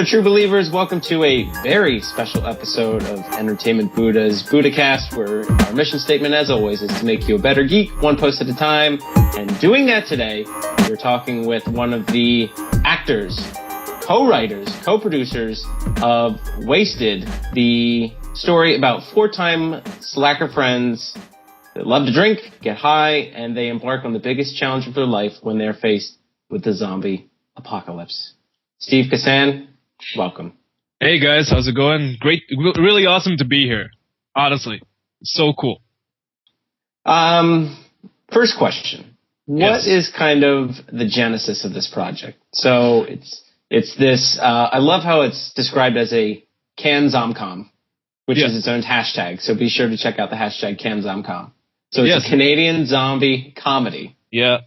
there, true believers. Welcome to a very special episode of Entertainment Buddha's Buddhacast, where our mission statement, as always, is to make you a better geek, one post at a time. And doing that today, we're talking with one of the actors, co-writers, co-producers of Wasted, the story about four-time slacker friends that love to drink, get high, and they embark on the biggest challenge of their life when they're faced with the zombie apocalypse. Steve Kasan, welcome. Hey guys, how's it going? Great, really awesome to be here. Honestly, so cool. First question. What is kind of the genesis of this project? So it's this, I love how it's described as a CanZomCom, which is its own hashtag. So be sure to check out the hashtag CanZomCom. So it's a Canadian zombie comedy. Yeah.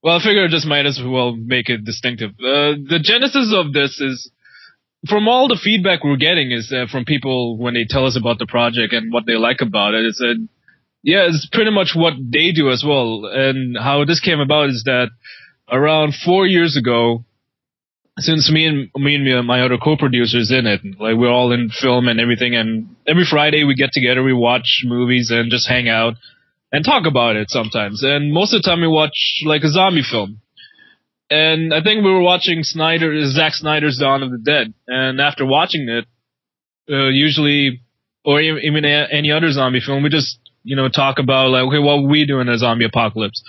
Well, I figure I just might as well make it distinctive. The genesis of this is, from all the feedback we're getting, is from people when they tell us about the project and what they like about it. It's pretty much what they do as well. And how this came about is that around 4 years ago, since me and my other co-producers in it, like we're all in film and everything, and every Friday we get together, we watch movies and just hang out and talk about it sometimes. And most of the time we watch like a zombie film. And I think we were watching Zack Snyder's Dawn of the Dead. And after watching it, usually, or even any other zombie film, we just, talk about like, okay, what would we do in a zombie apocalypse?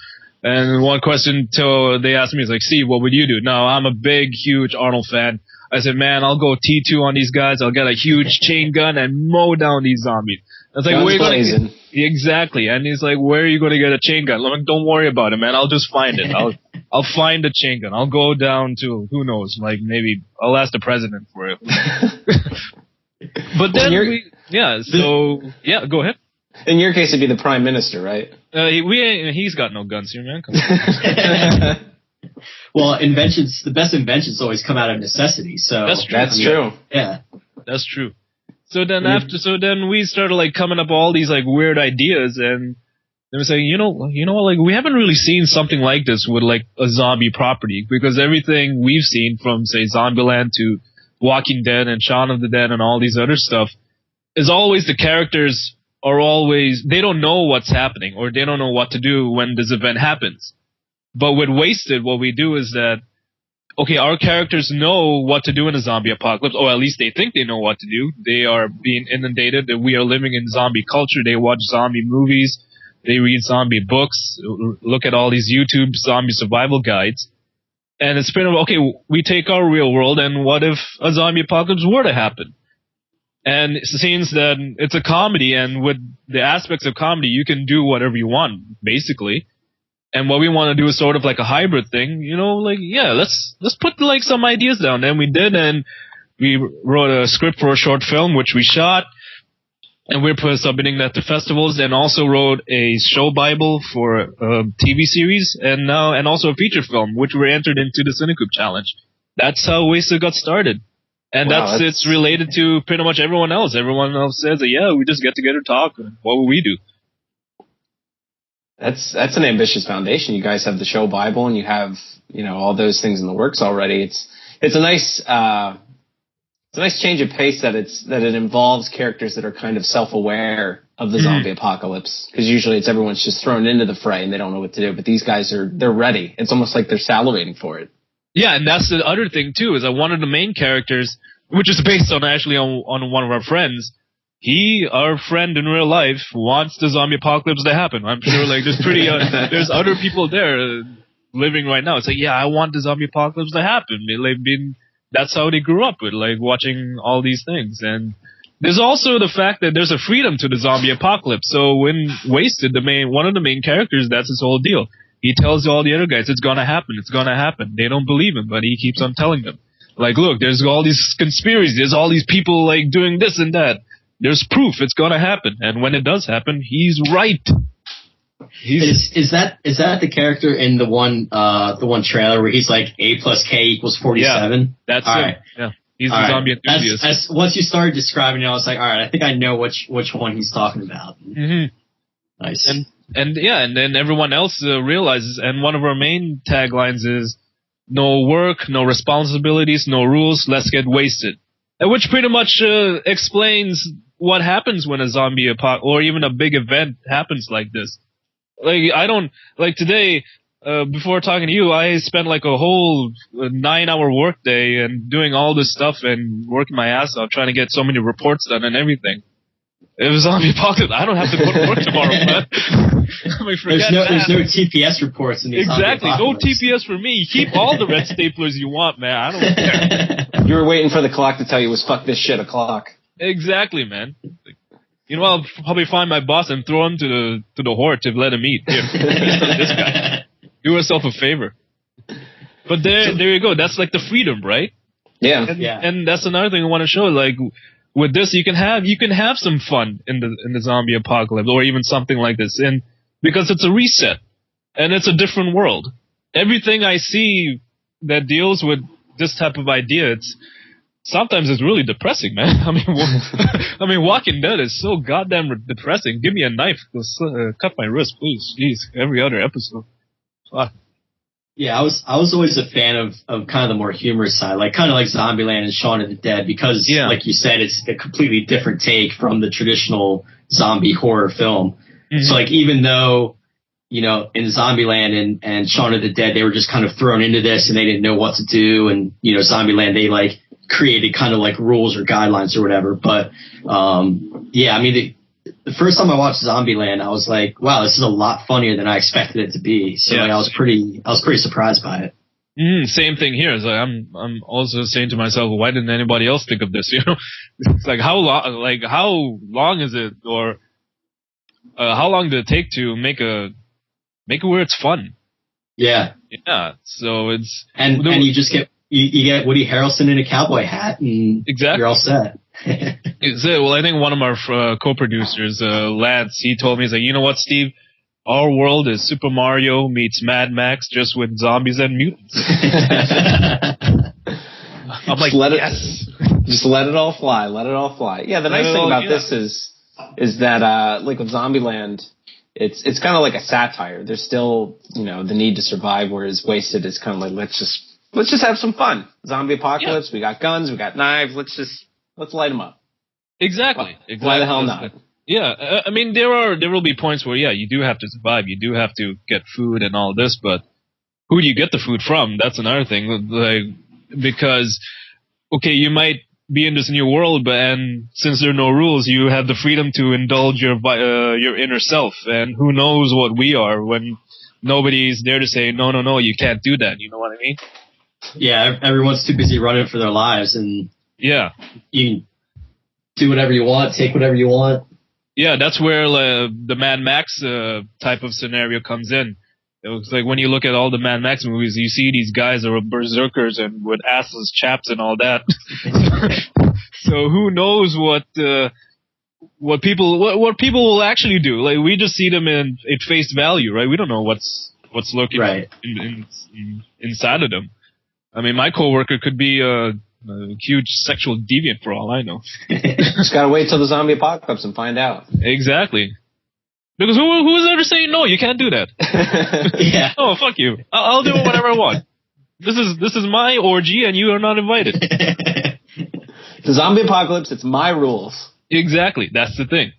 And one question they asked me is like, Steve, what would you do? Now, I'm a big, huge Arnold fan. I said, man, I'll go T2 on these guys. I'll get a huge chain gun and mow down these zombies. I was like, where are you going to... Exactly. And he's like, where are you going to get a chain gun? I'm like, don't worry about it, man. I'll just find it. I'll find a chain gun. I'll go down to, who knows, like maybe I'll ask the president for it. But then go ahead. In your case, it'd be the prime minister, right? He's got no guns here, man. Come on. Well, the best inventions always come out of necessity. So that's true. Yeah, that's true. So then we started like coming up with all these like weird ideas, and they were saying, like we haven't really seen something like this with like a zombie property, because everything we've seen from say Zombieland to Walking Dead and Shaun of the Dead and all these other stuff is always the characters they don't know what's happening, or they don't know what to do when this event happens. But with Wasted, what we do is that, okay, our characters know what to do in a zombie apocalypse, or at least they think they know what to do. They are being inundated, that we are living in zombie culture. They watch zombie movies, they read zombie books, look at all these YouTube zombie survival guides. And it's been, okay, we take our real world, and what if a zombie apocalypse were to happen? And it seems that it's a comedy, and with the aspects of comedy, you can do whatever you want, basically. And what we want to do is sort of like a hybrid thing, let's put like some ideas down. And we did, and we wrote a script for a short film, which we shot, and we're submitting that to festivals, and also wrote a show Bible for a TV series, and also a feature film, which we entered into the CineCoup challenge. That's how Wasted got started. And it's related to pretty much everyone else. Everyone else says that, we just get together, talk. What would we do? That's an ambitious foundation. You guys have the show Bible, and you have, all those things in the works already. It's a nice change of pace that it involves characters that are kind of self-aware of the zombie apocalypse. Because usually everyone's just thrown into the fray and they don't know what to do. But these guys they're ready. It's almost like they're salivating for it. Yeah, and that's the other thing too, is that one of the main characters, which is based on one of our friends, our friend in real life wants the zombie apocalypse to happen. I'm sure like there's other people there living right now. It's like, I want the zombie apocalypse to happen. That's how they grew up with, like watching all these things. And there's also the fact that there's a freedom to the zombie apocalypse. So when Wasted, one of the main characters, that's his whole deal. He tells all the other guys, it's gonna happen. They don't believe him, but he keeps on telling them. Like, look, there's all these conspiracies. There's all these people like doing this and that. There's proof it's gonna happen. And when it does happen, he's right. Is that the character in the one trailer where he's like A plus K equals 47? Yeah, that's all him. Right. Yeah. He's the zombie enthusiast. Once you started describing it, I was like, all right, I think I know which one he's talking about. Mm-hmm. Nice. And then everyone else realizes, and one of our main taglines is, no work, no responsibilities, no rules, let's get wasted. Which pretty much explains what happens when a zombie apocalypse or even a big event happens like this. Like, I don't, like today, before talking to you, I spent like a whole 9-hour workday and doing all this stuff and working my ass off trying to get so many reports done and everything. It was zombie apocalypse. I don't have to go to work tomorrow, man. I mean, there's no TPS reports in these exactly. No TPS for me. Keep all the red staplers you want, man. I don't care. You were waiting for the clock to tell you it was fuck this shit o'clock. Exactly, man. You know, I'll probably find my boss and throw him to the horde to let him eat. Here, this guy. Do yourself a favor. But there you go. That's like the freedom, right? Yeah. And that's another thing I want to show. Like, with this, you can have some fun in the zombie apocalypse, or even something like this, and because it's a reset, and it's a different world. Everything I see that deals with this type of idea, sometimes it's really depressing, man. I mean, Walking Dead is so goddamn depressing. Give me a knife, cut my wrist, please. Jeez, every other episode. Fuck. Yeah, I was always a fan of kind of the more humorous side, like kind of like Zombieland and Shaun of the Dead, because like you said, it's a completely different take from the traditional zombie horror film. Mm-hmm. So like, even though, you know, in Zombieland and Shaun of the Dead, they were just kind of thrown into this and they didn't know what to do. And, you know, Zombieland, they like created kind of like rules or guidelines or whatever. But, yeah, I mean, the first time I watched Zombieland, I was like, wow, this is a lot funnier than I expected it to be. So like, I was pretty surprised by it. Same thing here. It's like, I'm also saying to myself, well, why didn't anybody else think of this? You know, it's like, how long is it, or how long did it take to make it where it's fun? Yeah. Yeah. So it's and you just get you get Woody Harrelson in a cowboy hat, and you're all set. Well, I think one of our co-producers, Lance, he told me, he's like, you know what, Steve? Our world is Super Mario meets Mad Max, just with zombies and mutants. I'm like, yes. Just let it all fly. Let it all fly. Yeah, the nice thing about this is that, like with Zombieland, it's kind of like a satire. There's still, you know, the need to survive, whereas Wasted is kind of like, let's just have some fun. Zombie apocalypse. Yeah. We got guns. We got knives. Let's light them up. Exactly. Why the hell not? Yeah, I mean, there will be points where, you do have to survive. You do have to get food and all this, but who do you get the food from? That's another thing. Like, because, okay, you might be in this new world, and since there are no rules, you have the freedom to indulge your inner self. And who knows what we are when nobody's there to say, no, you can't do that. You know what I mean? Yeah, everyone's too busy running for their lives, and you can do whatever you want, take whatever you want. Yeah, that's where the Mad Max type of scenario comes in. It looks like when you look at all the Mad Max movies, you see these guys are berserkers and with assless chaps and all that. So who knows what people will actually do? Like, we just see them at face value, right? We don't know what's lurking inside of them. I mean, my coworker could be a huge sexual deviant for all I know. Just gotta wait till the zombie apocalypse and find out. Exactly. Because who is ever saying no? You can't do that. Yeah. Oh, fuck you. I'll do whatever I want. This is my orgy, and you are not invited. The zombie apocalypse. It's my rules. Exactly. That's the thing.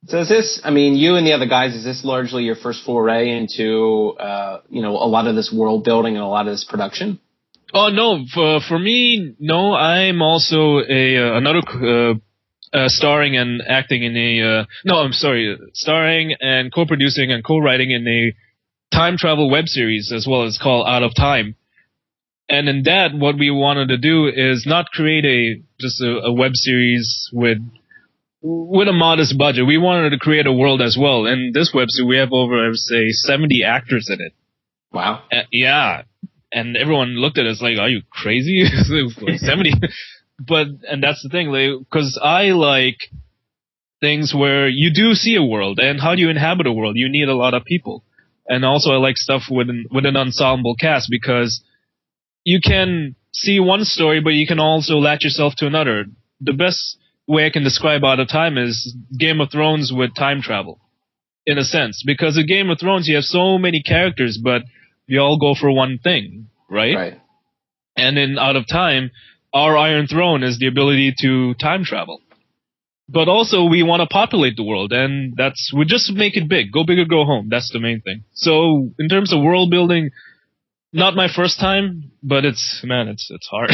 So is this? I mean, you and the other guys. Is this largely your first foray into a lot of this world building and a lot of this production? Oh no, for me, no. I'm also another starring and acting in starring and co-producing and co-writing in a time travel web series as well as called Out of Time. And in that, what we wanted to do is not create just a web series with a modest budget. We wanted to create a world as well. And this web series, we have over, I would say, 70 actors in it. Wow. Yeah. And everyone looked at us like, are you crazy? Like 70. And that's the thing, because I like things where you do see a world, and how do you inhabit a world? You need a lot of people. And also I like stuff with an ensemble cast, because you can see one story, but you can also latch yourself to another. The best way I can describe Out of Time is Game of Thrones with time travel, in a sense. Because in Game of Thrones, you have so many characters, but when you look at all the Mad Max movies, you see these guys are berserkers and with assless chaps and all that. So who knows what people will actually do? Like, we just see them at face value, right? We don't know what's lurking inside of them. So we all go for one thing, right? Right. And in Out of Time, our Iron Throne is the ability to time travel. But also, we want to populate the world, and we just make it big. Go big or go home. That's the main thing. So, in terms of world building, not my first time, but it's hard.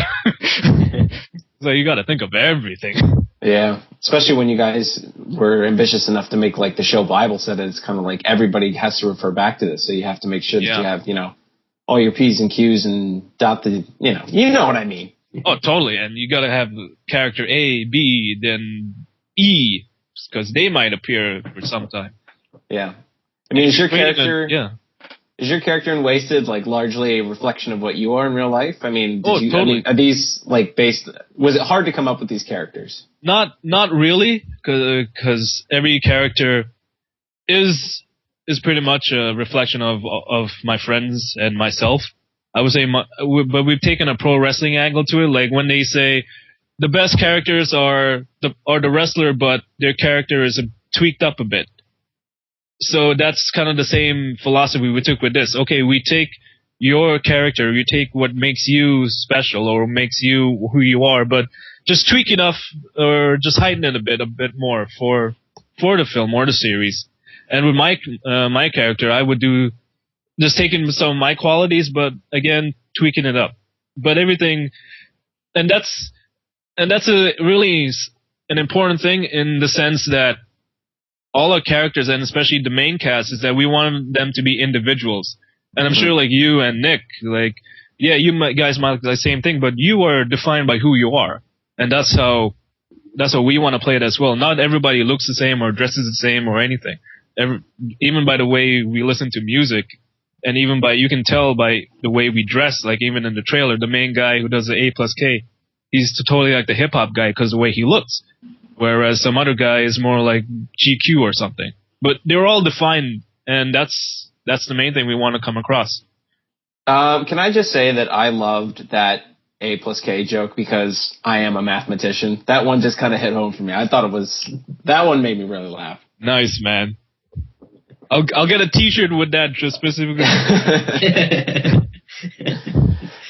So you got to think of everything. Yeah, especially when you guys were ambitious enough to make like the show Bible said it's kind of like everybody has to refer back to this, so you have to make sure that you have all your P's and Q's and dot the you know what I mean. Oh, totally, and you got to have character A, B, then E, because they might appear for some time. Yeah, I mean, is your character in Wasted like largely a reflection of what you are in real life? I mean, totally. I mean, are these like based? Was it hard to come up with these characters? Not really, because every character is pretty much a reflection of my friends and myself. I would say, but we've taken a pro wrestling angle to it. Like when they say the best characters are the wrestler, but their character is tweaked up a bit. So that's kind of the same philosophy we took with this. Okay, we take your character, we take what makes you special or makes you who you are, but just tweak enough or just heighten it a bit more for the film or the series. And with my character, I would do just taking some of my qualities, but again tweaking it up. But everything, and that's really an important thing in the sense that all our characters, and especially the main cast, is that we want them to be individuals. And I'm sure, like you and Nick, like, yeah, guys might like the same thing, but you are defined by who you are, and that's how we want to play it as well. Not everybody looks the same or dresses the same or anything. Even by the way we listen to music, and even you can tell by the way we dress. Like even in the trailer, the main guy who does the A+K, he's totally like the hip hop guy because of the way he looks. Whereas some other guy is more like GQ or something. But they're all defined, and that's the main thing we want to come across. Can I just say that I loved that A+K joke because I am a mathematician. That one just kind of hit home for me. I thought that one made me really laugh. Nice, man. I'll get a T-shirt with that just specifically.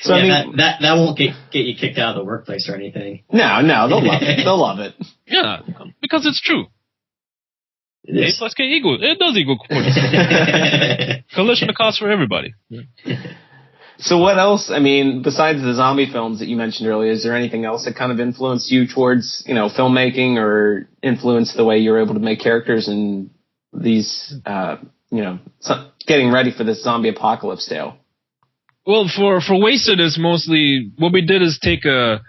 So yeah, I mean, that won't get you kicked out of the workplace or anything. No, they'll love it. They'll love it. Yeah, because it's true. A+K equals. It does equal collision of costs for everybody. So what else? I mean, besides the zombie films that you mentioned earlier, is there anything else that kind of influenced you towards filmmaking or influenced the way you're able to make characters in these getting ready for this zombie apocalypse tale? Well, for Wasted is mostly what we did is take a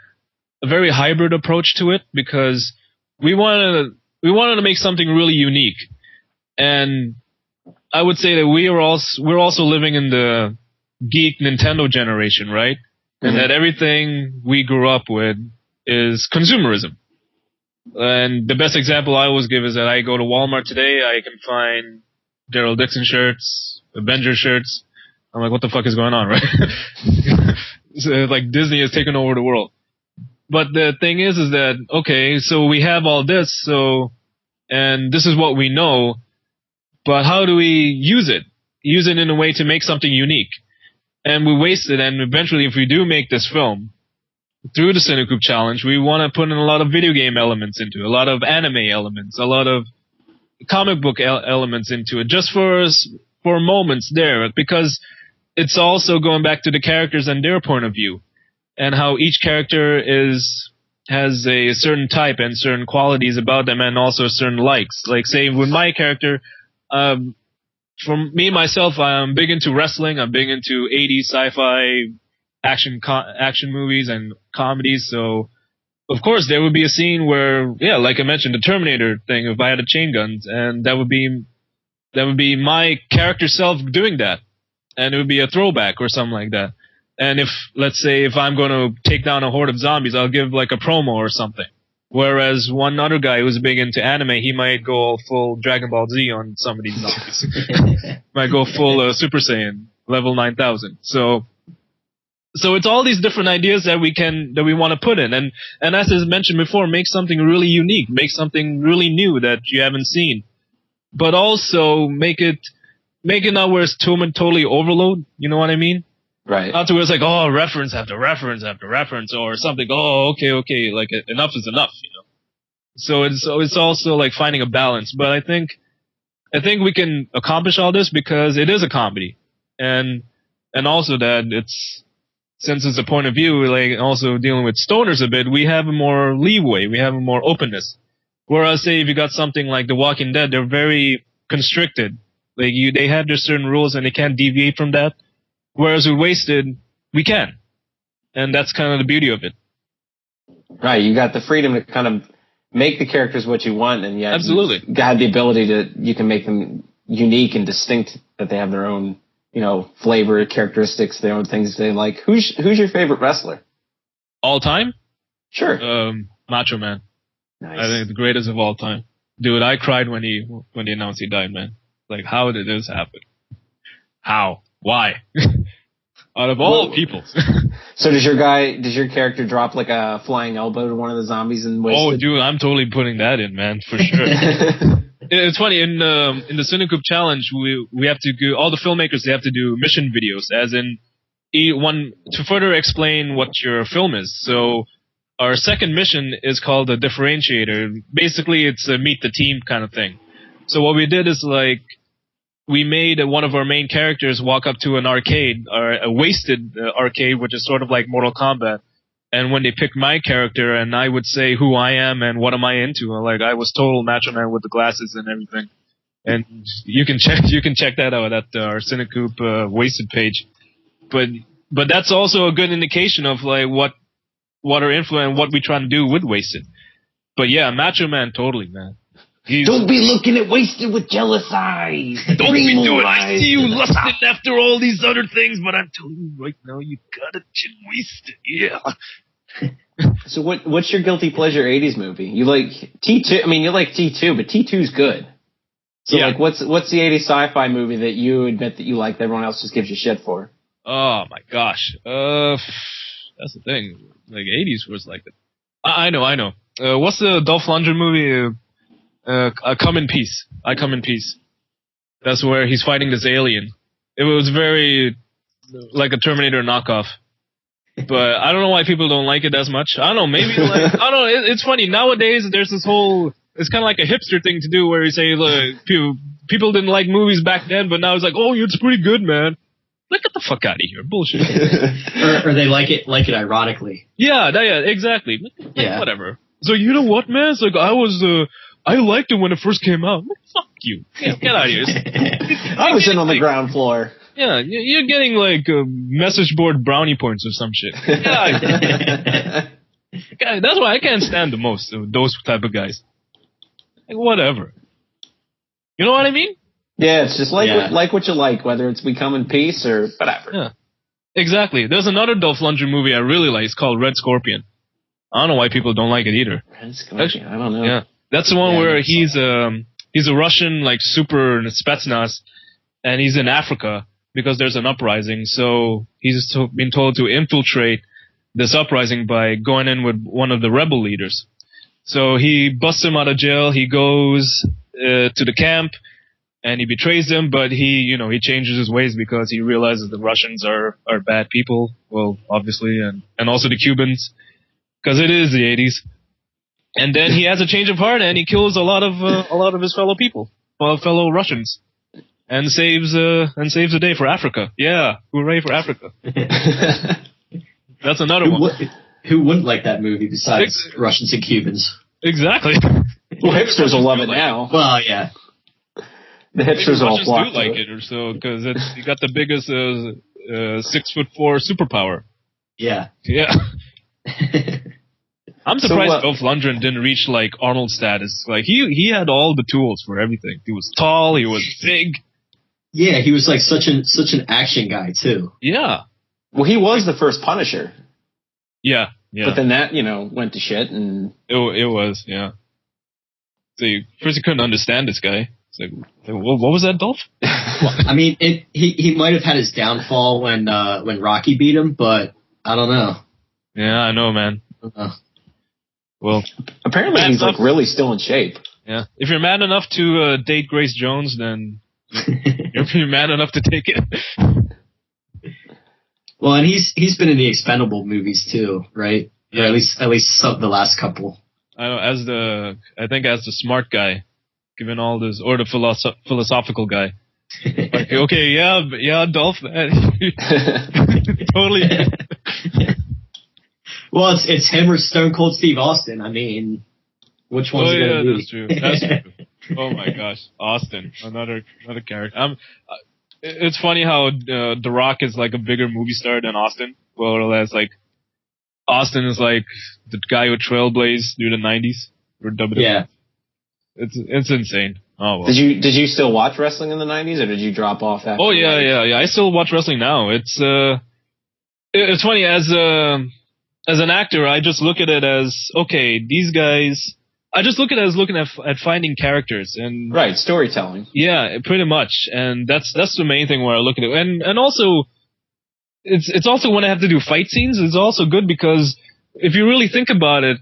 very hybrid approach to it because we wanted to make something really unique, and I would say that we're also living in the geek Nintendo generation, right? Mm-hmm. And that everything we grew up with is consumerism. And the best example I always give is that I go to Walmart today, I can find Daryl Dixon shirts, Avenger shirts. I'm like, what the fuck is going on, right? So, like, Disney has taken over the world. But the thing is that, okay, so we have all this, and this is what we know, but how do we use it? Use it in a way to make something unique. And we Wasted, and eventually if we do make this film, through the CineCoup challenge, we want to put in a lot of video game elements into it, a lot of anime elements, a lot of comic book elements into it, just for moments there, because it's also going back to the characters and their point of view, and how each character has a certain type and certain qualities about them, and also certain likes. Like, say, with my character, for me, myself, I'm big into wrestling. I'm big into 80s sci-fi action movies and comedies. So, of course, there would be a scene where, yeah, like I mentioned, the Terminator thing, if I had a chain gun, and that would be my character self doing that. And it would be a throwback or something like that. And let's say, if I'm going to take down a horde of zombies, I'll give like a promo or something. Whereas one other guy who's big into anime, he might go full Dragon Ball Z on some of these zombies. Might go full Super Saiyan, level 9000. So it's all these different ideas that we want to put in. And as I mentioned before, make something really unique, make something really new that you haven't seen. But also make it make it not where it's totally overload. You know what I mean? Right. Not to where it's like, oh, reference after reference after reference or something. Oh, okay. Like, enough is enough, you know? So it's also like finding a balance. But I think we can accomplish all this because it is a comedy. And also that since it's a point of view, like also dealing with stoners a bit, we have a more leeway. We have a more openness. Whereas say if you got something like The Walking Dead, they're very constricted. Like they have their certain rules and they can't deviate from that. Whereas with Wasted, we can. And that's kind of the beauty of it. Right, you got the freedom to kind of make the characters what you want, and yet absolutely you got the ability you can make them unique and distinct, that they have their own, you know, flavor, characteristics, their own things they like. Who's your favorite wrestler? All time? Sure. Macho Man. Nice. I think the greatest of all time. Dude, I cried when he announced he died, man. Like, how did this happen? How? Why? Out of all people. So does your character drop like a flying elbow to one of the zombies and Wasted? Oh, dude, I'm totally putting that in, man, for sure. It's funny, in the CineCoup challenge, we have to go, all the filmmakers, they have to do mission videos, as in one to further explain what your film is. So our second mission is called a differentiator. Basically, it's a meet the team kind of thing. So what we did is like, we made one of our main characters walk up to an arcade, or a Wasted arcade, which is sort of like Mortal Kombat. And when they picked my character, and I would say who I am and what am I into, like I was total Macho Man with the glasses and everything. And you can check that out at our CineCoup Wasted page. But that's also a good indication of like what our influence, what we try to do with Wasted. But yeah, Macho Man, totally, man. Don't be looking at Wasted with jealous eyes. Don't be doing. I see you lusting after all these other things, but I'm telling you right now, you gotta chin Wasted. Yeah. So what's your guilty pleasure 80s movie? You like T2? I mean, you like T2, but T2's good. So yeah. Like, what's the 80s sci-fi movie that you admit that you like that everyone else just gives you shit for? Oh my gosh. That's the thing. Like 80s was like that. I know. What's the Dolph Lundgren movie? I Come in Peace. I Come in Peace. That's where he's fighting this alien. It was very like a Terminator knockoff. But I don't know why people don't like it as much. I don't know, maybe like, I don't know, it's funny. Nowadays there's this whole, it's kind of like a hipster thing to do where you say, look, people didn't like movies back then, but now it's like, oh, it's pretty good, man. Like, get the fuck out of here. Bullshit. or they like it ironically. Yeah, exactly. Like, yeah. Whatever. So you know what, man? It's like I liked it when it first came out. Like, fuck you. Yeah, get out of here. I was in on the ground floor. Yeah, you're getting like message board brownie points or some shit. Yeah, that's why I can't stand the most of those type of guys. Like, whatever. You know what I mean? Yeah, it's just like what you like, whether it's We Come in Peace or whatever. Yeah, exactly. There's another Dolph Lundgren movie I really like. It's called Red Scorpion. I don't know why people don't like it either. Red Scorpion? I don't know. Yeah. That's the one where he's a Russian like super Spetsnaz, and he's in Africa because there's an uprising. So he's been told to infiltrate this uprising by going in with one of the rebel leaders. So he busts him out of jail. He goes to the camp and he betrays them, but he changes his ways because he realizes the Russians are bad people. Well, obviously, and also the Cubans, because it is the 80s. And then he has a change of heart, and he kills a lot of his fellow Russians, and saves the day for Africa. Yeah, hooray for Africa! That's another one. Who wouldn't like that movie besides Russians and Cubans? Exactly. Well, hipsters will love it now. Well, yeah. The hipsters all flock do like it, or so, because you got the biggest 6'4" superpower. Yeah. Yeah. I'm surprised Dolph Lundgren didn't reach like Arnold status. Like he had all the tools for everything. He was tall, he was big. Yeah, he was like such an action guy too. Yeah. Well, he was the first Punisher. Yeah. But then that, went to shit, and it was, yeah. So first you couldn't understand this guy. It's like, what was that, Dolph? I mean, he might have had his downfall when Rocky beat him, but I don't know. Yeah, I know, man. Well, apparently he's like really still in shape. Yeah. If you're mad enough to date Grace Jones, then You're man enough to take it. Well, and he's been in the Expendable movies too, right? Yeah. Or at least the last couple. I know, as the smart guy, given all this, or the philosophical guy. Like, okay, yeah, Dolph, totally. Well, it's him or Stone Cold Steve Austin. I mean, which one's it gonna be? That's true. That's true. Oh my gosh, Austin, another character. It's funny how The Rock is like a bigger movie star than Austin. Whereas like Austin is like the guy who trailblazed through the '90s or WWE. Yeah, it's insane. Oh well. Did you still watch wrestling in the '90s, or did you drop off after? Oh yeah. I still watch wrestling now. It's funny as an actor, I just look at it as, okay, these guys. I just look at it as looking at finding characters and right, storytelling. Yeah, pretty much, and that's the main thing where I look at it, and also it's also when I have to do fight scenes, it's also good because if you really think about it,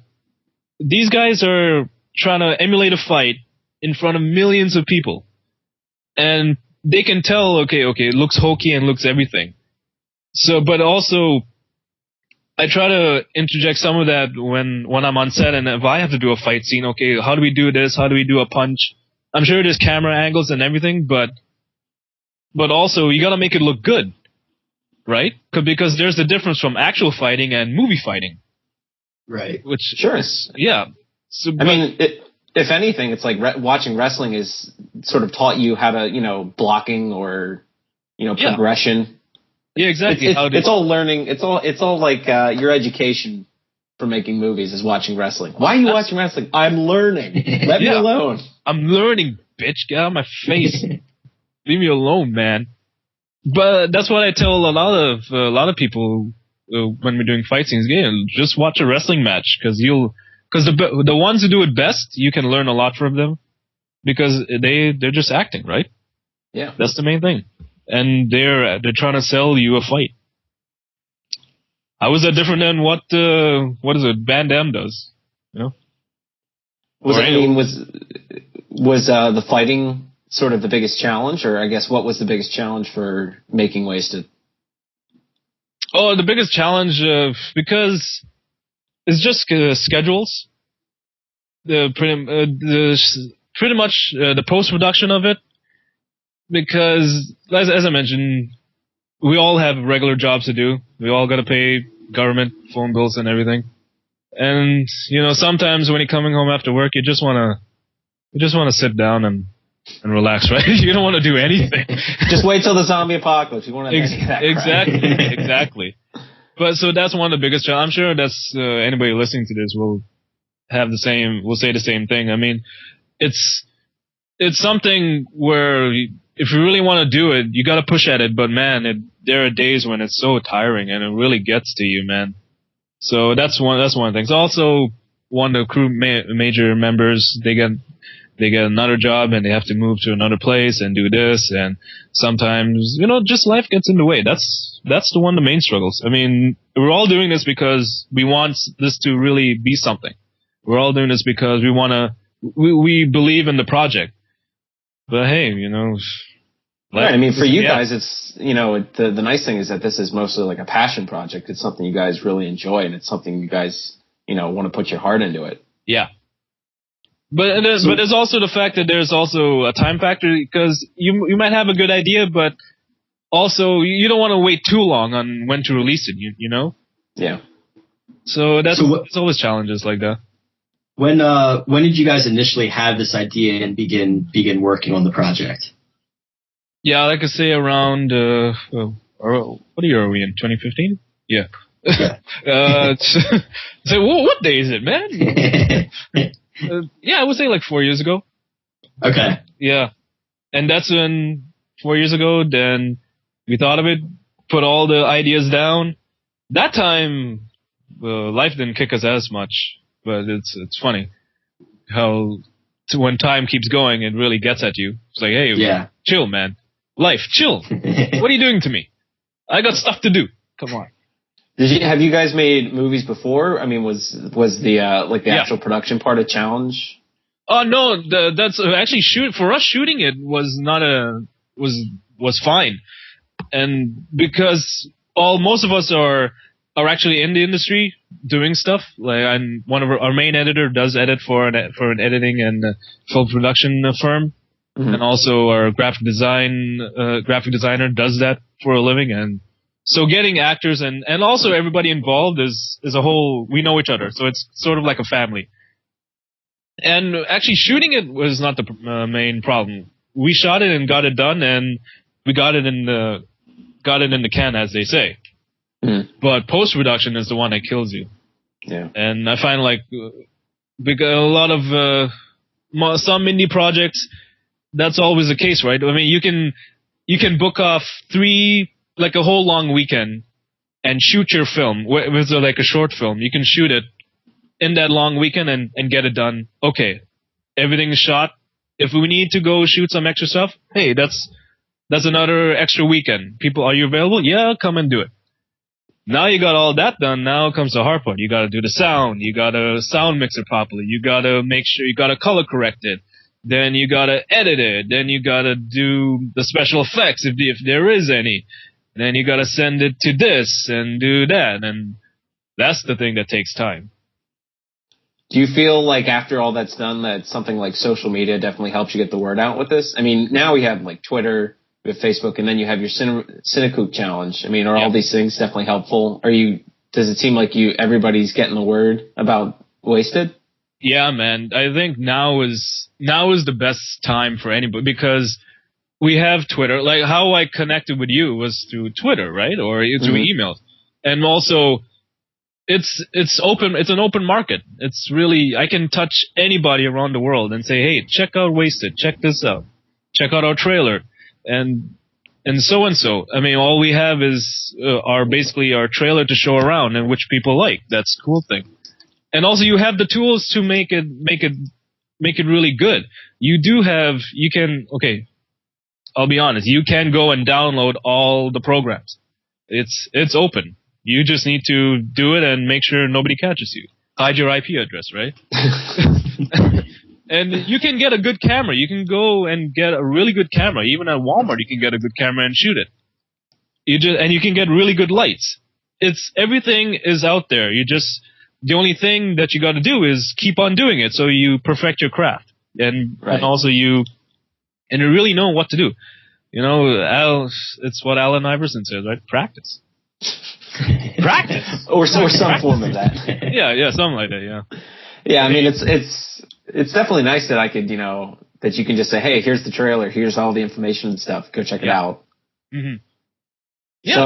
these guys are trying to emulate a fight in front of millions of people, and they can tell, okay, it looks hokey and looks everything. So, but also, I try to interject some of that when I'm on set, and if I have to do a fight scene, okay, how do we do this? How do we do a punch? I'm sure there's camera angles and everything, but also you gotta make it look good, right? Because there's a difference from actual fighting and movie fighting. Right. Which sure. Yeah. So, I mean, if anything, it's like watching wrestling is sort of taught you how to, blocking or, progression. Yeah, exactly. It's all learning. It's all like your education for making movies is watching wrestling. Why are you watching wrestling? I'm learning. Let me alone. I'm learning, bitch. Get out of my face. Leave me alone, man. But that's what I tell a lot of people when we're doing fight scenes. Yeah, just watch a wrestling match because the ones who do it best, you can learn a lot from them because they're just acting, right? Yeah, that's the main thing. And they're trying to sell you a fight. How is that different than what is it Van Damme does? Was the fighting sort of the biggest challenge, or I guess what was the biggest challenge for making Wasted? Oh, the biggest challenge because it's just schedules. Pretty much the post production of it. Because, as I mentioned, we all have regular jobs to do. We all got to pay government, phone bills, and everything. And sometimes when you're coming home after work, you just wanna sit down and relax, right? You don't want to do anything. Just wait till the zombie apocalypse. You want to exactly. But so that's one of the biggest challenges. I'm sure that's anybody listening to this will say the same thing. I mean, it's something where if you really want to do it, you got to push at it. But man, there are days when it's so tiring and it really gets to you, man. So that's one of the things. Also, one of the crew major members, they get another job and they have to move to another place and do this. And sometimes, just life gets in the way. That's one of the main struggles. I mean, we're all doing this because we want this to really be something. We're all doing this because we believe in the project. But hey, right. I mean, for you guys, it's the nice thing is that this is mostly like a passion project. It's something you guys really enjoy, and it's something you guys want to put your heart into it. Yeah. But there's also the fact that there's also a time factor because you might have a good idea, but also you don't want to wait too long on when to release it. Yeah. So it's always challenges like that. When did you guys initially have this idea and begin working on the project? Yeah, like I say, around what year are we in? 2015? Yeah. So what day is it, man? Yeah, I would say like 4 years ago. Okay. Yeah, and that's when 4 years ago. Then we thought of it, put all the ideas down. That time, life didn't kick us as much. But it's funny how when time keeps going, it really gets at you. It's like, hey, chill, man. Life, chill. What are you doing to me? I got stuff to do. Come on. Have you guys made movies before? I mean, was the actual production part a challenge? Oh no, that's actually for us shooting it was not was fine. And because most of us are actually in the industry doing stuff. Like, one of our main editor does edit for an editing and film production firm, and also our graphic designer does that for a living. And so getting actors and also everybody involved is a whole. We know each other, so it's sort of like a family. And actually, shooting it was not the main problem. We shot it and got it done, and we got it in the can, as they say. But post-production is the one that kills you. Yeah. And I find like because a lot of some indie projects, that's always the case, right? I mean, you can book off like a whole long weekend and shoot your film. If it's like a short film, you can shoot it in that long weekend and get it done. Okay, everything is shot. If we need to go shoot some extra stuff, hey, that's another extra weekend. People, are you available? Yeah, come and do it. Now you got all that done. Now comes the hard part. You got to do the sound. You got to sound mix it properly. You got to make sure you got to color correct it. Then you got to edit it. Then you got to do the special effects if there is any. Then you got to send it to this and do that. And that's the thing that takes time. Do you feel like after all that's done that something like social media definitely helps you get the word out with this? I mean, now we have like Twitter, we have Facebook, and then you have your CineCoup challenge. I mean, are all these things definitely helpful? Does it seem like everybody's getting the word about Wasted? Yeah, man. I think now is the best time for anybody because we have Twitter. Like how I connected with you was through Twitter, right? Or through emails. And also it's open. It's an open market. It's really, I can touch anybody around the world and say, hey, check out Wasted. Check this out. Check out our trailer. And so. I mean, all we have is basically our trailer to show around and which people like. That's the cool thing. And also you have the tools to make it really good. I'll be honest. You can go and download all the programs. It's open. You just need to do it and make sure nobody catches you. Hide your IP address, right? And you can get a good camera. You can go and get a really good camera. Even at Walmart, you can get a good camera and shoot it. And you can get really good lights. Everything is out there. The only thing that you got to do is keep on doing it so you perfect your craft. And also you really know what to do. You know, it's what Allen Iverson says, right? Practice. Practice. or some form of that. Yeah, something like that, yeah. Yeah, I mean, it's definitely nice that I could, that you can just say, hey, here's the trailer, here's all the information and stuff, go check it out. Mm-hmm. Yeah. So,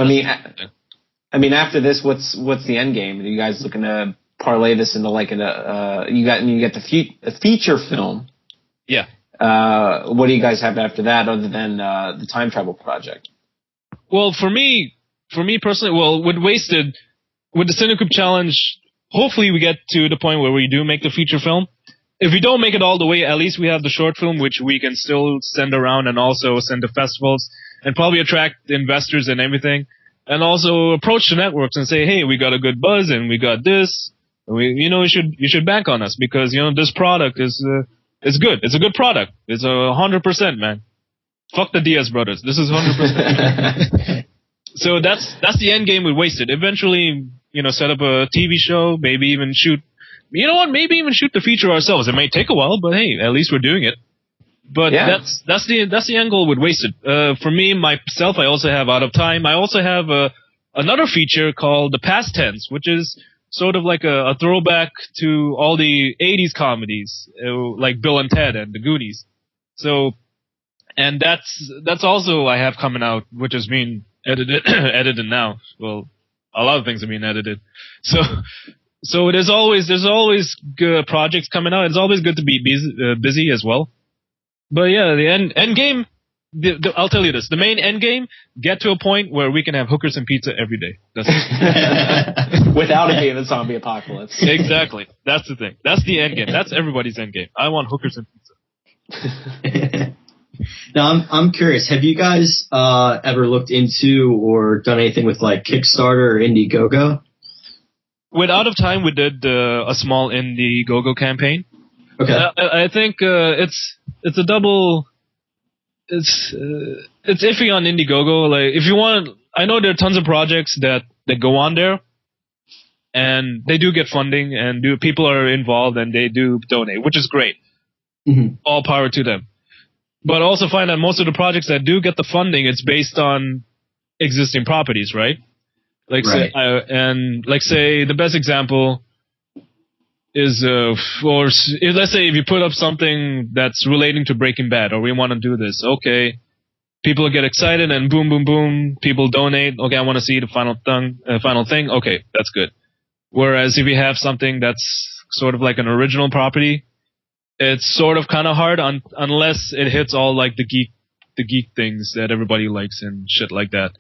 I mean, after this, what's the end game? Are you guys looking to parlay this into like you get the feature film? Yeah. What do you guys have after that other than the time travel project? Well, for me personally, with Wasted, with the CineCoup challenge, hopefully we get to the point where we do make the feature film. If we don't make it all the way, at least we have the short film, which we can still send around and also send to festivals and probably attract investors and everything. And also approach the networks and say, hey, we got a good buzz and we got this. You should bank on us because, this product is good. It's a good product. It's 100%, man. Fuck the Diaz brothers. This is 100%. So that's the end game with Wasted. Eventually, set up a TV show, maybe even shoot. You know what? Maybe even shoot the feature ourselves. It may take a while, but hey, at least we're doing it. But that's the end goal with Wasted. For me, myself, I also have Out of Time. I also have another feature called The Past Tense, which is sort of like a throwback to all the 80s comedies, like Bill and Ted and The Goonies. So, and that's also I have coming out, which is being edited now. Well, a lot of things are being edited. So there's always good projects coming out. It's always good to be busy as well. But yeah, the end game. I'll tell you this: the main end game, get to a point where we can have hookers and pizza every day. That's it. Without it being a zombie apocalypse. Exactly. That's the thing. That's the end game. That's everybody's end game. I want hookers and pizza. Now, I'm curious. Have you guys ever looked into or done anything with like Kickstarter or Indiegogo? With Out of Time, we did a small Indiegogo campaign. Okay. I think it's a double. it's iffy on Indiegogo. Like, if you want, I know there are tons of projects that go on there, and they do get funding, and people are involved, and they do donate, which is great. Mm-hmm. All power to them. But also find that most of the projects that do get the funding, it's based on existing properties, right? Like, right. Say the best example is, let's say if you put up something that's relating to Breaking Bad, or we want to do this, okay, people get excited and boom, boom, boom, people donate. Okay, I want to see the final thing. Okay, that's good. Whereas if you have something that's sort of like an original property, it's sort of kind of hard unless it hits all like the geek things that everybody likes and shit like that.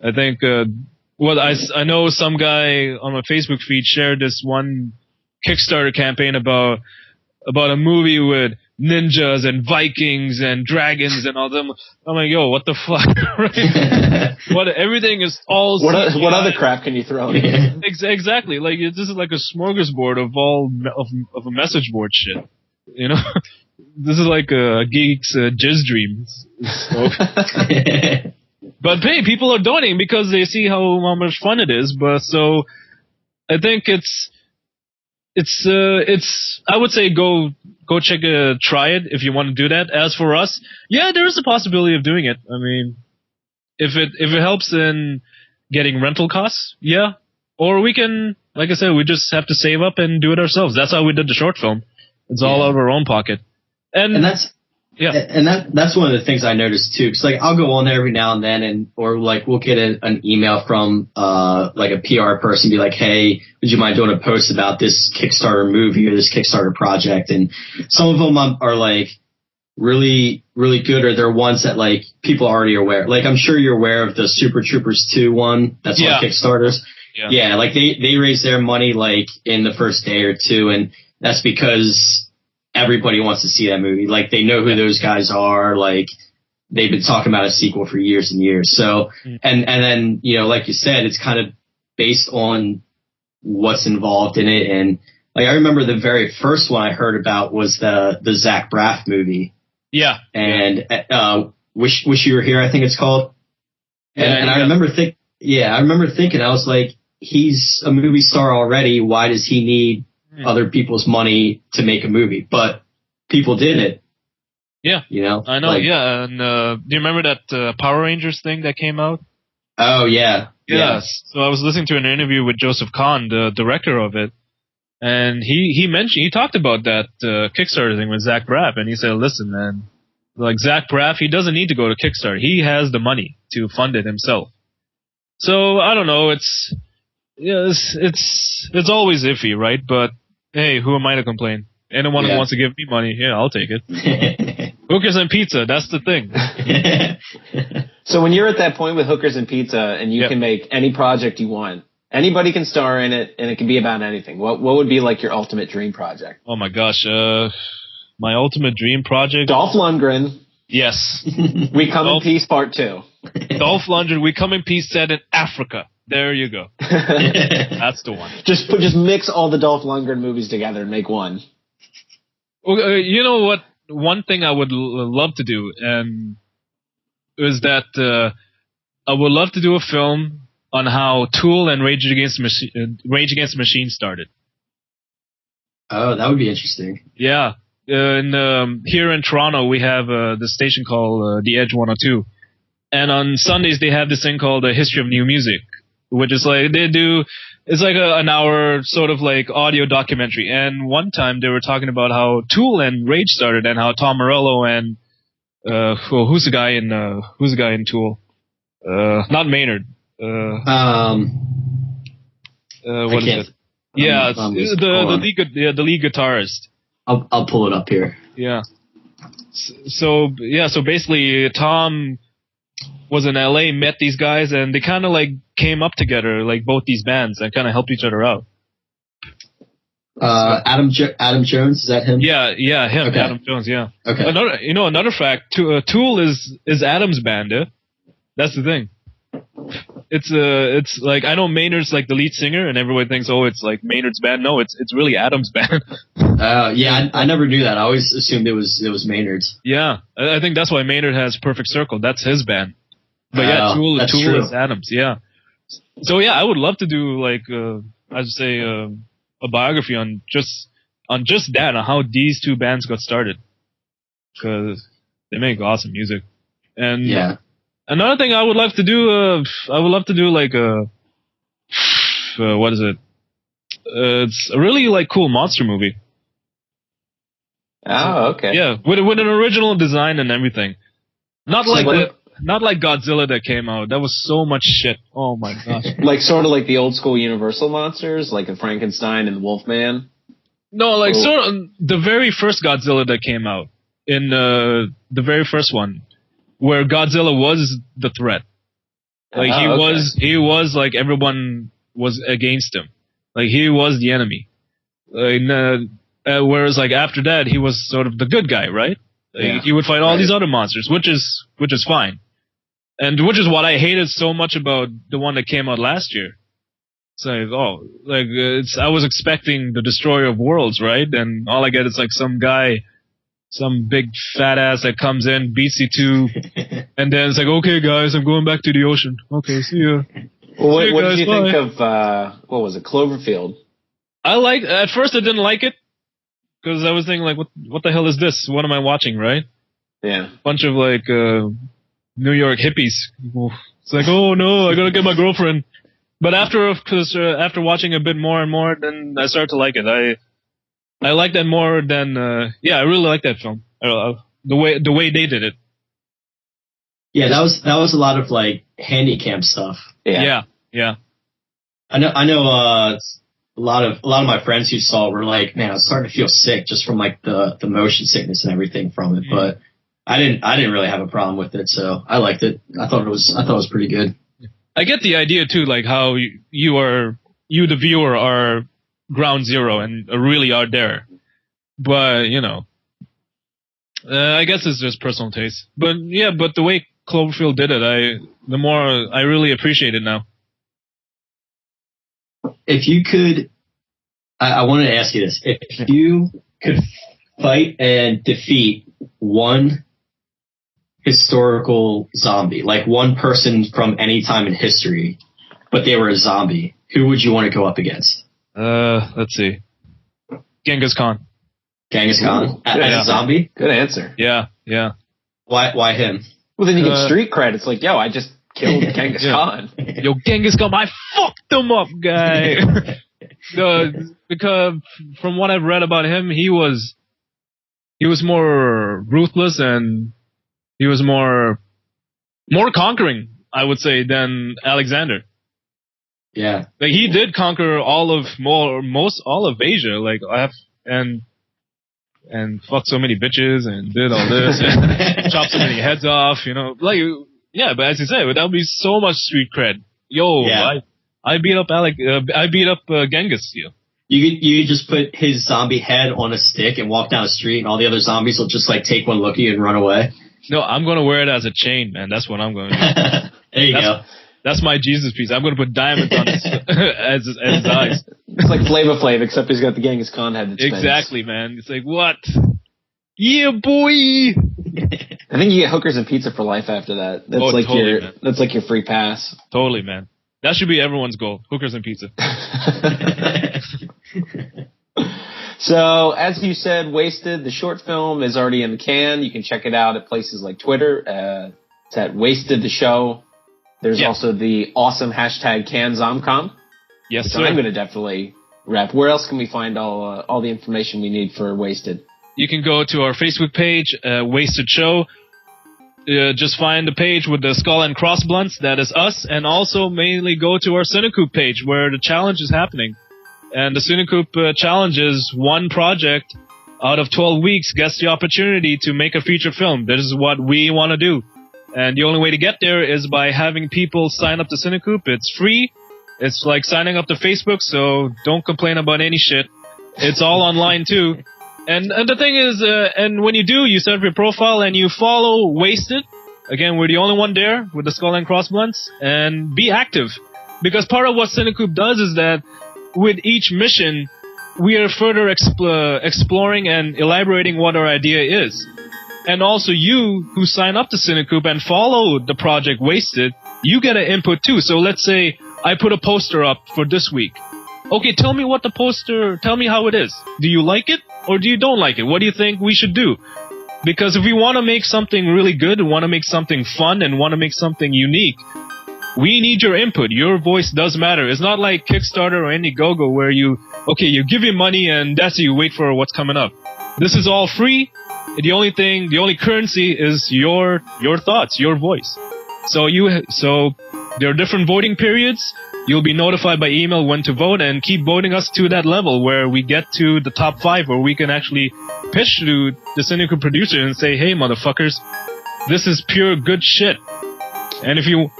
I think I know some guy on my Facebook feed shared this one Kickstarter campaign about a movie with ninjas and Vikings and dragons and all them. I'm like, yo, what the fuck? Everything is all. What other crap can you throw in? Exactly. Like, this is like a smorgasbord of all of a message board shit. You know, this is like a geek's jizz dreams. But hey, people are donating because they see how much fun it is. But so, I think it's. I would say go try it if you want to do that. As for us, yeah, there is a possibility of doing it. I mean, if it helps in getting rental costs, yeah. Or we can, like I said, we just have to save up and do it ourselves. That's how we did the short film. It's all out of our own pocket. And that's. Yeah, and that's one of the things I noticed too. Cause like I'll go on there every now and then, or like we'll get an email from like a PR person, be like, "Hey, would you mind doing a post about this Kickstarter movie or this Kickstarter project?" And some of them are like really, really good, or they're ones that like people already are aware. Like I'm sure you're aware of the Super Troopers 2 one that's on Kickstarters. Yeah, like they raise their money like in the first day or two, and that's because everybody wants to see that movie. Like, they know who those guys are. Like, they've been talking about a sequel for years and years. So, and then, you know, like you said, it's kind of based on what's involved in it. And, like, I remember the very first one I heard about was the Zach Braff movie. Yeah. And, Wish You Were Here, I think it's called. And I remember thinking, I was like, he's a movie star already. Why does he need other people's money to make a movie? But people did it. Yeah. You know? I know, like, yeah. And do you remember that Power Rangers thing that came out? Oh, yeah. Yes. So I was listening to an interview with Joseph Kahn, the director of it, and he talked about that Kickstarter thing with Zach Braff, and he said, listen, man, like, Zach Braff, he doesn't need to go to Kickstarter. He has the money to fund it himself. So, I don't know, it's always iffy, right? But hey, who am I to complain? Anyone who wants to give me money, yeah, I'll take it. Hookers and pizza, that's the thing. So when you're at that point with hookers and pizza, and you can make any project you want, anybody can star in it, and it can be about anything. What would be like your ultimate dream project? Oh my gosh, my ultimate dream project? Dolph Lundgren. Yes. We Come in Peace Part 2. Dolph Lundgren, We Come in Peace set in Africa. There you go. That's the one. Just mix all the Dolph Lundgren movies together and make one. You know what? One thing I would love to do is that I would love to do a film on how Tool and Rage Against the Machine started. Oh, that would be interesting. Yeah. Here in Toronto, we have the station called The Edge 102. And on Sundays, they have this thing called The History of New Music, which is like, it's like an hour sort of like audio documentary. And one time they were talking about how Tool and Rage started, and how Tom Morello and, who's the guy in Tool? Not Maynard. What is it? Yeah, the lead guitarist. I'll pull it up here. Yeah. So basically Tom was in LA, met these guys, and they kind of like came up together, like both these bands, and kind of helped each other out. Adam Jones, is that him? Yeah, him, okay. Adam Jones, yeah. Okay. Another fact, Tool is Adam's band, That's the thing. it's like, I know Maynard's like the lead singer, and everyone thinks, oh, it's like Maynard's band. No, it's really Adam's band. Yeah, I never knew that. I always assumed it was Maynard's. Yeah, I think that's why Maynard has Perfect Circle. That's his band. But yeah, Tool is Adams. Yeah. So yeah, I would love to do like I'd say a biography on just that, on how these two bands got started, because they make awesome music. And yeah. Another thing I would love to do, like what is it? It's a really like cool monster movie. Oh, okay. Yeah, with an original design and everything. Not like Godzilla that came out. That was so much shit. Oh my gosh. Like sort of like the old school Universal monsters, like a Frankenstein and the Wolfman. No, like sort of the very first Godzilla that came out, in the very first one, where Godzilla was the threat. Like he was like, everyone was against him. Like he was the enemy. Whereas like after that, he was sort of the good guy, right? Like, he would fight all these other monsters, which is fine. And which is what I hated so much about the one that came out last year. It's like, I was expecting the Destroyer of Worlds, right? And all I get is like some guy, some big fat ass that comes in, beats you two, and then it's like, okay guys, I'm going back to the ocean. Okay, see ya. Well, what did you think of, what was it, Cloverfield? At first I didn't like it, because I was thinking like, what the hell is this? What am I watching, right? Yeah. Bunch of like, New York hippies. It's like, oh no, I gotta get my girlfriend. But after watching a bit more and more, then I started to like it. I like that more than, I really like that film. The way they did it. Yeah, that was a lot of like handycam stuff. Yeah. I know a lot of my friends who saw it were like, man, I was starting to feel sick just from like the motion sickness and everything from it. But I didn't really have a problem with it, so I liked it. I thought it was pretty good. I get the idea too, like how you the viewer are ground zero and really are there. But I guess it's just personal taste. But yeah, but the way Cloverfield did it, the more I really appreciate it now. If you could, I wanted to ask you this: if you could fight and defeat one historical zombie, like one person from any time in history, but they were a zombie, who would you want to go up against? Let's see. Genghis Khan. Genghis Khan? As a zombie? Good answer. Yeah. Why him? Well, then you get street cred. It's like, yo, I just killed Genghis Khan. Yo, Genghis Khan, I fucked him up, guy. Because from what I've read about him, he was more ruthless, and he was more conquering, I would say, than Alexander. Yeah. Like he did conquer all of Asia, like and fucked so many bitches and did all this and chopped so many heads off, like, yeah, but as you say, that would be so much street cred. Yo, yeah. I beat up Genghis. You could just put his zombie head on a stick and walk down the street, and all the other zombies will just like take one look at you and run away. No, I'm gonna wear it as a chain, man. That's what I'm going to do. There you go. That's my Jesus piece. I'm going to put diamonds on his as his eyes. It's like Flavor Flav, except he's got the Genghis Khan head. Exactly, man. It's like, what? Yeah, boy. I think you get hookers and pizza for life after that. That's like your free pass. Totally, man. That should be everyone's goal. Hookers and pizza. So, as you said, Wasted, the short film, is already in the can. You can check it out at places like Twitter. It's at Wasted the Show. There's also the awesome hashtag CanZomCom. Yes, sir. I'm going to definitely rep. Where else can we find all the information we need for Wasted? You can go to our Facebook page, Wasted Show. Just find the page with the skull and cross blunts. That is us. And also mainly go to our CineCoup page where the challenge is happening. And the CineCoup challenge is one project out of 12 weeks gets the opportunity to make a feature film. This is what we want to do. And the only way to get there is by having people sign up to CineCoup. It's free. It's like signing up to Facebook, so don't complain about any shit. It's all online too. And the thing is, and when you do, you set up your profile and you follow Wasted, Again, we're the only one there with the Skull and Crossbones, and be active. Because part of what CineCoup does is that with each mission, we are further exploring and elaborating what our idea is. And also you who sign up to CineCoup and follow the project Wasted, you get an input too. So let's say I put a poster up for this week. Okay, tell me how it is. Do you like it or do you don't like it? What do you think we should do? Because if we want to make something really good, and want to make something fun, and want to make something unique, we need your input. Your voice does matter. It's not like Kickstarter or Indiegogo where you give me money and that's it, you wait for what's coming up. This is all free. The only currency is your thoughts, your voice. So there are different voting periods. You'll be notified by email when to vote, and keep voting us to that level where we get to the top 5, where we can actually pitch to the CineCoup producer and say, hey, motherfuckers, this is pure good shit. And if you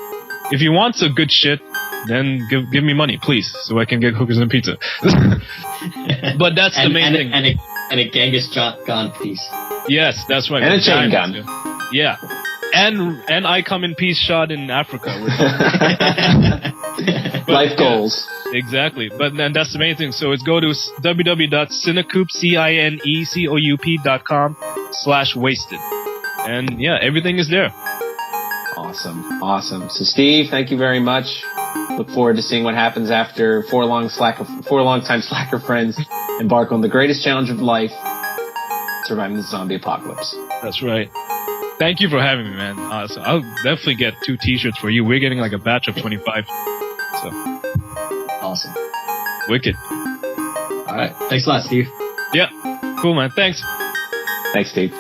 want some good shit, then give me money, please, so I can get hookers and pizza. But that's the main thing. And a Genghis gun piece. Yes, that's right. And a chain gun. Yeah. And I come in peace shot in Africa. Life goals. Exactly. But then that's the main thing. So it's go to www.cinecoup, CINECOUP.com/wasted. And yeah, everything is there. Awesome. So Steve, thank you very much. Look forward to seeing what happens after four long-time slacker friends embark on the greatest challenge of life, surviving the zombie apocalypse. That's right. Thank you for having me, man. So I'll definitely get 2 t-shirts for you. We're getting like a batch of 25. So awesome. Wicked. All right. Thanks a lot, Steve. Yeah. Cool, man. Thanks. Thanks, Steve.